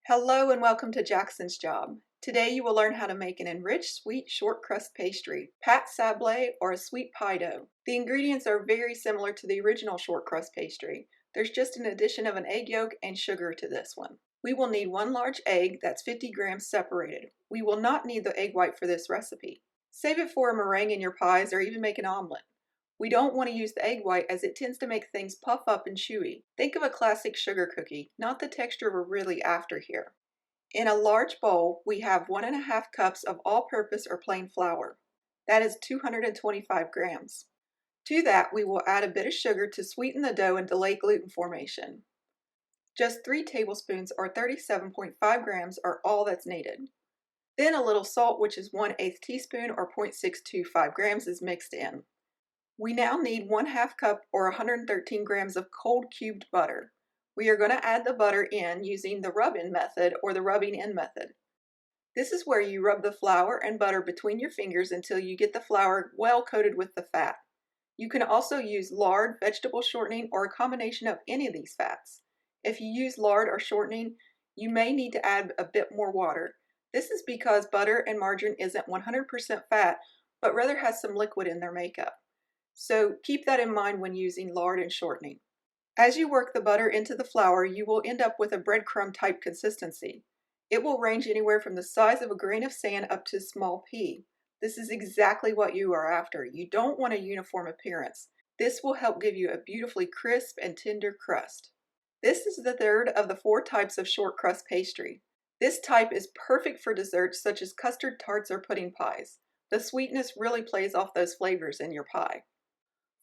Hello and welcome to Jackson's Job. Today you will learn how to make an enriched sweet short crust pastry, pâte sablée, or a sweet pie dough. The ingredients are very similar to the original short crust pastry. There's just an addition of an egg yolk and sugar to this one. We will need one large egg that's 50 grams separated. We will not need the egg white for this recipe. Save it for a meringue in your pies or even make an omelet. We don't want to use the egg white as it tends to make things puff up and chewy. Think of a classic sugar cookie, not the texture we're really after here. In a large bowl, we have 1.5 cups of all-purpose or plain flour. That is 225 grams. To that, we will add a bit of sugar to sweeten the dough and delay gluten formation. Just 3 tablespoons or 37.5 grams are all that's needed. Then a little salt, which is 1/8 teaspoon or 0.625 grams, is mixed in. We now need 1/2 cup or 113 grams of cold cubed butter. We are going to add the butter in using the rub-in method or the rubbing in method. This is where you rub the flour and butter between your fingers until you get the flour well coated with the fat. You can also use lard, vegetable shortening, or a combination of any of these fats. If you use lard or shortening, you may need to add a bit more water. This is because butter and margarine isn't 100% fat, but rather has some liquid in their makeup. So keep that in mind when using lard and shortening. As you work the butter into the flour, you will end up with a breadcrumb type consistency. It will range anywhere from the size of a grain of sand up to a small pea. This is exactly what you are after. You don't want a uniform appearance. This will help give you a beautifully crisp and tender crust. This is the third of the 4 types of short crust pastry. This type is perfect for desserts such as custard tarts or pudding pies. The sweetness really plays off those flavors in your pie.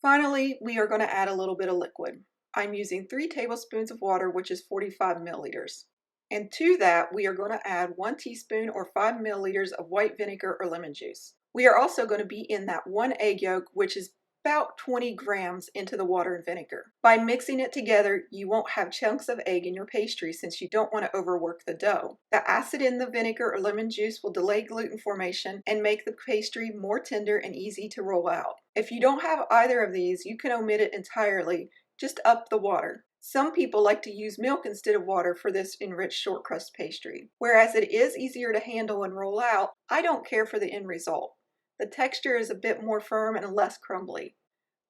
Finally, we are going to add a little bit of liquid. I'm using 3 tablespoons of water, which is 45 milliliters. And to that, we are going to add 1 teaspoon or 5 milliliters of white vinegar or lemon juice. We are also going to be in that 1 egg yolk, which is about 20 grams into the water and vinegar. By mixing it together, you won't have chunks of egg in your pastry since you don't want to overwork the dough. The acid in the vinegar or lemon juice will delay gluten formation and make the pastry more tender and easy to roll out. If you don't have either of these, you can omit it entirely. Just up the water. Some people like to use milk instead of water for this enriched short crust pastry. Whereas it is easier to handle and roll out, I don't care for the end result. The texture is a bit more firm and less crumbly.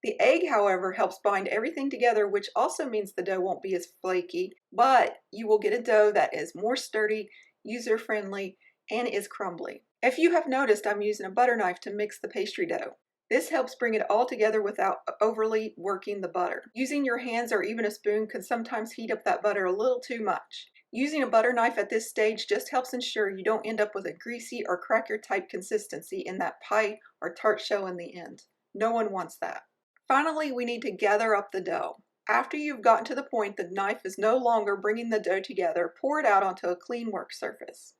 The egg, however, helps bind everything together, which also means the dough won't be as flaky, but you will get a dough that is more sturdy, user-friendly, and is crumbly. If you have noticed, I'm using a butter knife to mix the pastry dough. This helps bring it all together without overly working the butter. Using your hands or even a spoon can sometimes heat up that butter a little too much. Using a butter knife at this stage just helps ensure you don't end up with a greasy or cracker type consistency in that pie or tart shell in the end. No one wants that. Finally, we need to gather up the dough. After you've gotten to the point the knife is no longer bringing the dough together, pour it out onto a clean work surface.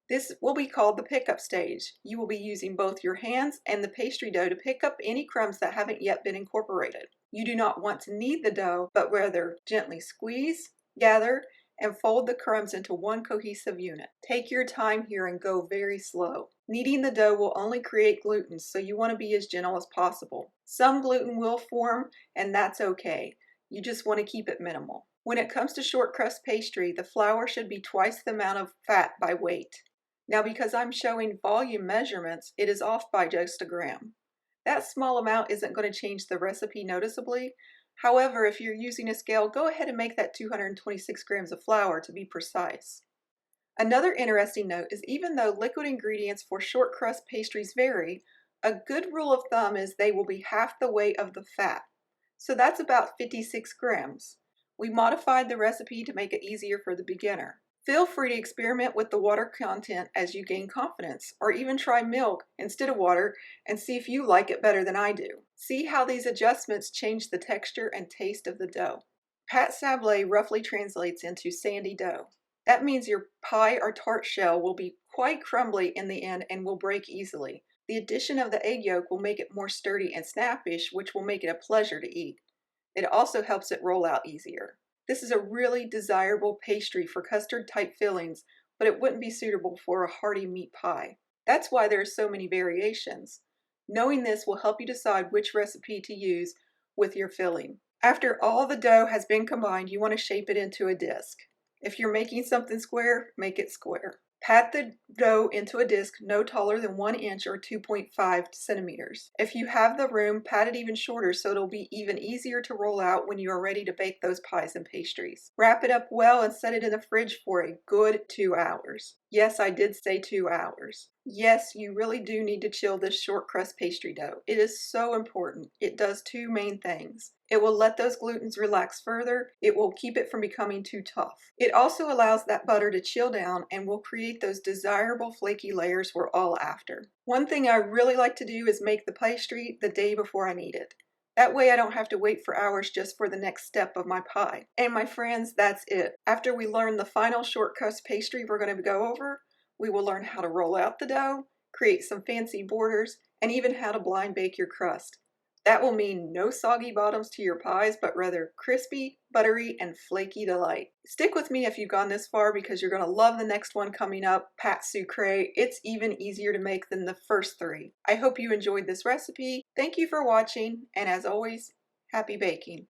This will be called the pickup stage. You will be using both your hands and the pastry dough to pick up any crumbs that haven't yet been incorporated. You do not want to knead the dough, but rather gently squeeze, gather, and fold the crumbs into one cohesive unit. Take your time here and go very slow. Kneading the dough will only create gluten, so you want to be as gentle as possible. Some gluten will form, and that's okay. You just want to keep it minimal. When it comes to short crust pastry, the flour should be twice the amount of fat by weight. Now, because I'm showing volume measurements, it is off by just a gram. That small amount isn't going to change the recipe noticeably. However, if you're using a scale, go ahead and make that 226 grams of flour to be precise. Another interesting note is even though liquid ingredients for short crust pastries vary, a good rule of thumb is they will be half the weight of the fat. So that's about 56 grams. We modified the recipe to make it easier for the beginner. Feel free to experiment with the water content as you gain confidence, or even try milk instead of water and see if you like it better than I do. See how these adjustments change the texture and taste of the dough. Pâte sablée roughly translates into sandy dough. That means your pie or tart shell will be quite crumbly in the end and will break easily. The addition of the egg yolk will make it more sturdy and snappish, which will make it a pleasure to eat. It also helps it roll out easier. This is a really desirable pastry for custard-type fillings, but it wouldn't be suitable for a hearty meat pie. That's why there are so many variations. Knowing this will help you decide which recipe to use with your filling. After all the dough has been combined, you want to shape it into a disc. If you're making something square, make it square. Pat the dough into a disc no taller than 1 inch or 2.5 centimeters. If you have the room, pat it even shorter so it'll be even easier to roll out when you are ready to bake those pies and pastries. Wrap it up well and set it in the fridge for a good 2 hours. Yes, I did say 2 hours. Yes, you really do need to chill this short crust pastry dough. It is so important. It does two main things. It will let those glutens relax further. It will keep it from becoming too tough. It also allows that butter to chill down and will create those desirable flaky layers we're all after. One thing I really like to do is make the pastry the day before I need it. That way I don't have to wait for hours just for the next step of my pie. And my friends, that's it. After we learn the final short crust pastry we're going to go over, we will learn how to roll out the dough, create some fancy borders, and even how to blind bake your crust. That will mean no soggy bottoms to your pies, but rather crispy, buttery, and flaky delight. Stick with me if you've gone this far because you're going to love the next one coming up, Pâte sucrée. It's even easier to make than the first three. I hope you enjoyed this recipe. Thank you for watching, and as always, happy baking.